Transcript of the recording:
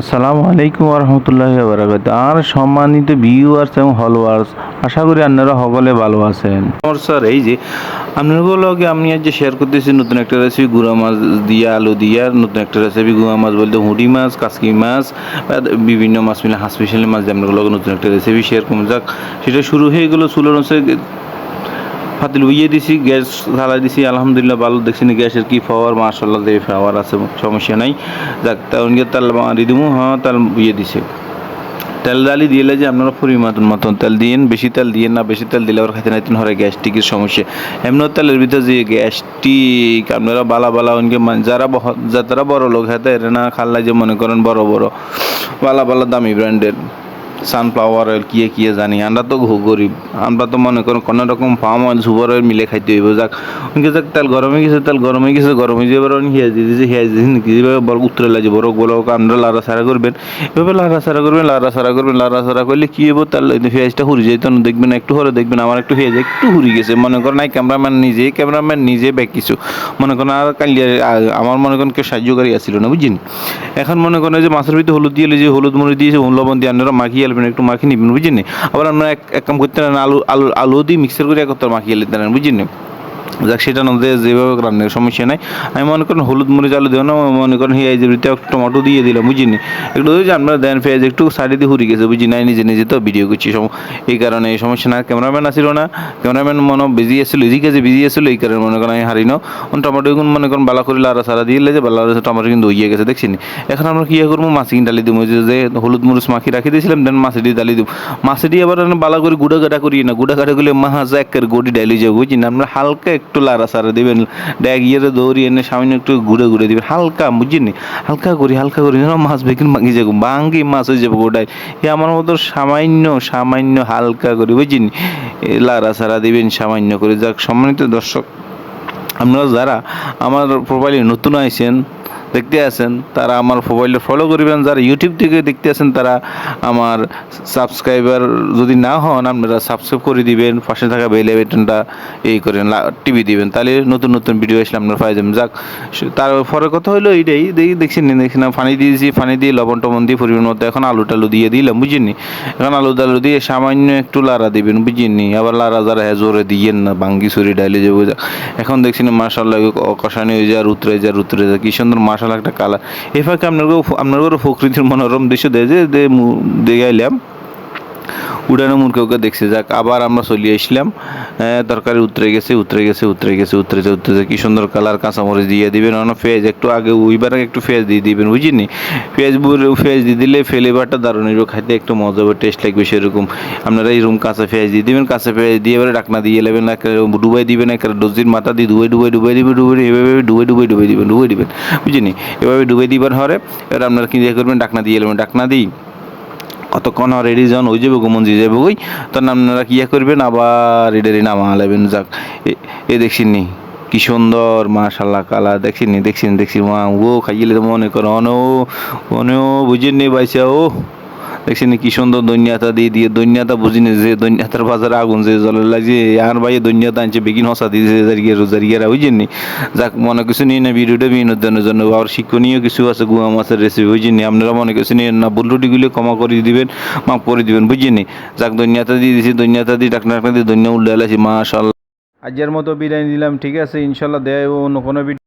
আসসালামু আলাইকুম রহমতুল্লাহি বারাকাতুহু। আর সম্মানিত ভিউয়ার্স এবং ফলোয়ার্স, আশা করি আপনারা সকলে ভালো আছেন। স্যার এই যে আপনাগুলোকে আমি আজ যে শেয়ার করতেছি নতুন একটা রেসিপি, গুঁড়া মাছ দিয়া আলু দিয়া নতুন একটা রেসিপি। গুঁড়া মাছ বলতে হুঁটি মাছ, কাসকি মাছ, বিভিন্ন মাছ মিলে হাঁস স্পেশালি মাছ দিয়ে আপনাগুলোকে নতুন একটা রেসিপি শেয়ার করুন। যাক, সেটা শুরু হয়ে গেলো চুলোর ফাতিল উইয়ে দিছি, গ্যাস জ্বালাই দিছি, আলহামদুলিল্লাহ ভালো দেখছি না গ্যাসের কি পাওয়ার, মাশাআল্লাহ দিয়ে পাওয়ার আছে, সমস্যা নাই। যাক, তাহলে তেল মারি দিব। হ্যাঁ, তেল উইয়ে দিছে। তেল ডালি দিলে যে আপনারা পরিমাণ মতন তেল দিয়েন, বেশি তেল দিয়েন না, বেশি তেল দিলে আবার খাইতে নাইতেন হরে গ্যাস্ট্রিকের সমস্যা। এমন তেলের ভিতরে যে গ্যাস্ট্রিক আপনারা বালা বালা অনকে যারা বড় লোক হাতে এর না খাল্লা, যে মনে করেন বড় বড় বালা বালা দামি ব্র্যান্ডের সানফ্লাওয়ার অয়েল কিয়ে জানি, আমরা তো গরিব, আমরা তো মনে করেন কোনো রকম পাম অয়েল সুপার অয়েল মিলে খাইতে হইব। যাক উনকে যাক, তেল গরম হয়ে গেছে, গরম হয়ে যাবে, হিয়াজ দিয়ে দিয়েছে, হিয়াজ দিয়ে নাকি যেভাবে বড় উত্তরে লাগে বড় বড় আমরা লাড়াছাড়া করবেন, এভাবে লাড়াছাড়া করলে কী হবো, তার পেঁয়াজটা হুরি যেত না, দেখবেন একটু হরে দেখবেন আমার একটু পেঁয়াজ একটু হুরি গেছে, মনে করেন নাই ক্যামেরাম্যান নিজে ব্যাক কিছু মনে করেন, আর কালিয়া আমার মনে করেন কেউ সাহায্যকারী আসছিল না, বুঝছেন। এখন মনে করেন যে মাছের ভিতরে হলুদ দিয়ে যে হলুদ মরিচ দিয়েছে, লবণ দিয়ে আপনারা মাখিয়ে আলবেন, একটু মাখিয়ে নেবেন, বুঝছেন। আবার আপনারা এক কাম করতে পারেন, আলু দিয়ে মিক্সার করে একত্র মাখিয়ে নিতে পারেন, বুঝছেন। যাক, সেটা না দিয়ে যেভাবে রান্নার সমস্যা নাই। আমি মনে করেন হলুদ মরিচ আলু দেবো না, মনে করেন এই যে টমেটো দিয়ে দিলাম, বুঝিনি। একটু যে আপনারা দেন পেঁয়াজ একটু সাইডে দিয়ে হুরি গেছে, বুঝি নাই, নিজে তো ভিডিও করছি এই কারণে এই সমস্যা না। ক্যামেরাম্যান আসছিল না, ক্যামেরাম্যান মনে বিজি আসছিল, বিজি আসছিল, এই কারণে মনে করেন আমি হারিনো। টমেটো গুণ মনে করেন বালা করে লাড়া সারা দিয়ে যে বালা টমেটো কিন্তু হইয়ে গেছে, দেখছি। এখন আমরা কী করবো, মাছ কিনে ডালি দেবো, যে হলুদ মরিচ মাখি রাখি দিয়েছিলাম, দেন মাছ দিয়ে ডালি দেবো। মাছ দিয়ে আবার বালা করে গুঁড়া গাটা করি না, গুঁড়া গাটা করলে মাছ একের গড়ি ডালি যাবো, বুঝছি না। আমরা হালকা একটু লাড়া সারা দিবেন, ড্যাগ ইয়েরে দৌড়ি এনে সামান্য একটু ঘুরে দিবেন হালকা, বুঝিনি। হালকা করি মাছ বেগুন ভাঙি যাবো, ভাঙ্গি মাছ হয়ে যাবো গোটায়। আমার মতো সামান্য হালকা করে, বুঝিনি, লাড়া সারা দিবেন সামান্য করে। যাক, সম্মানিত দর্শক, আপনারা যারা আমার প্রোফাইলে নতুন আইছেন দেখতে আছেন, তারা আমার প্রোফাইলে ফলো করবেন। যারা ইউটিউব থেকে দেখতে আছেন, তারা আমার সাবস্ক্রাইবার যদি না হন, আপনারা সাবস্ক্রাইব করে দিবেন, পাশে থাকা বেল বাটনটা এই করেন টিভি দিবেন, তাহলে নতুন ভিডিও আসলে আপনারা পাই যাবেন। যাক, তারপরে কথা হলো এইটাই, দেখছি না পানি দিয়েছি, পানি দিয়ে লবণ টবণ দিয়ে পরিমাণ মতো এখন আলু টালু দিয়ে দিলাম, বুঝিনি। এখন আলু টালু দিয়ে সামান্য একটু লাড়া দিবেন, বুঝিনি। আবার লাড়া যারা জোরে দিয়েন না, ভাঙ্গি ছুরি ডাইলে যাবো। এখন দেখছি না মাশাআল্লাহ কষানি হয়ে যায়, উতরে যায়, কি সুন্দর মাশাআল্লাহ একটা কালার। এই ফাঁকে আপনার প্রকৃতির মনোরম দৃশ্য দেখাইলাম, উড়ানো মুরগিকে দেখছে। যাক, আবার আমরা চলে আসলাম, তরকারি উতরে গেছে, কি সুন্দর কালার। কাঁচামরিচ দিয়ে দিবেন, পেঁয়াজ একটু আগে উইবার একটু পেঁয়াজ দিয়ে দিবেন, বুঝিনি। পেঁয়াজ দিয়ে দিলে ফ্লেভারটা দারুণ হইব, খাইতে একটু মজা হবে, টেস্ট লাগবে সেরকম। আপনারা এইরকম কাঁচা পেঁয়াজ দিয়ে দিবেন, কাঁচা পেঁয়াজ দিয়ে এবারে ঢাকনা দিয়ে নেবেন, ডুবাই দিবেন, একটা ডজির মাথা দিয়ে ডুবাই দিবেন, বুঝিনি। এভাবে ডুবাই দিবেন হরে, এবার আপনারা কি দিয়ে করবেন, ঢাকনা দিয়ে নেবেন, ঢাকনা দিই কতক্ষণ আর রেডি যখন হয়ে যাবে, মন দিয়ে যাবে ওই, তখন আপনারা কী করবেন, আবার এটারি নামা নেবেন। যাক, এ দেখছিনি কি সুন্দর মাশাআল্লাহ কালার, দেখছি মা ও খাইলে তো মনে করো অনেও বুঝিনি বাইসা, ও দেখছেন কি সুন্দর দৈন্যাতা দিয়ে দৈন্যাতা বুঝিনি, যে দৈন্যাতার বাজারে আগুন যে জ্বলে লাগছে, আর ভাই দৈন্যাতা আনছে বেগিন হসা দিয়েছে রোজারিয়ারা, বুঝিনি। যাক, মনে কিছু নিয়ে না, ভিডিওটা বিনোদনের জন্য আর শিক্ষণীয় কিছু আছে, গুয়া মাছের রেসিপি, বুঝিনি। আপনারা মনে কিছু নিয়ে না, ভুল রুটিগুলি ক্ষমা করে দিবেন, মাফ করে দিবেন, বুঝিনি। যাক, দৈন্যাতা দিয়ে দিয়েছি, দৈন্যাতা দিয়ে ঢাকনা দিয়ে দৈন্য উল্লে এলাছি, মাশাআল্লাহ। আজকের মতো বিদায় নিলাম, ঠিক আছে, ইনশাল্লাহ দেয় অন্য কোনো ভিডিও।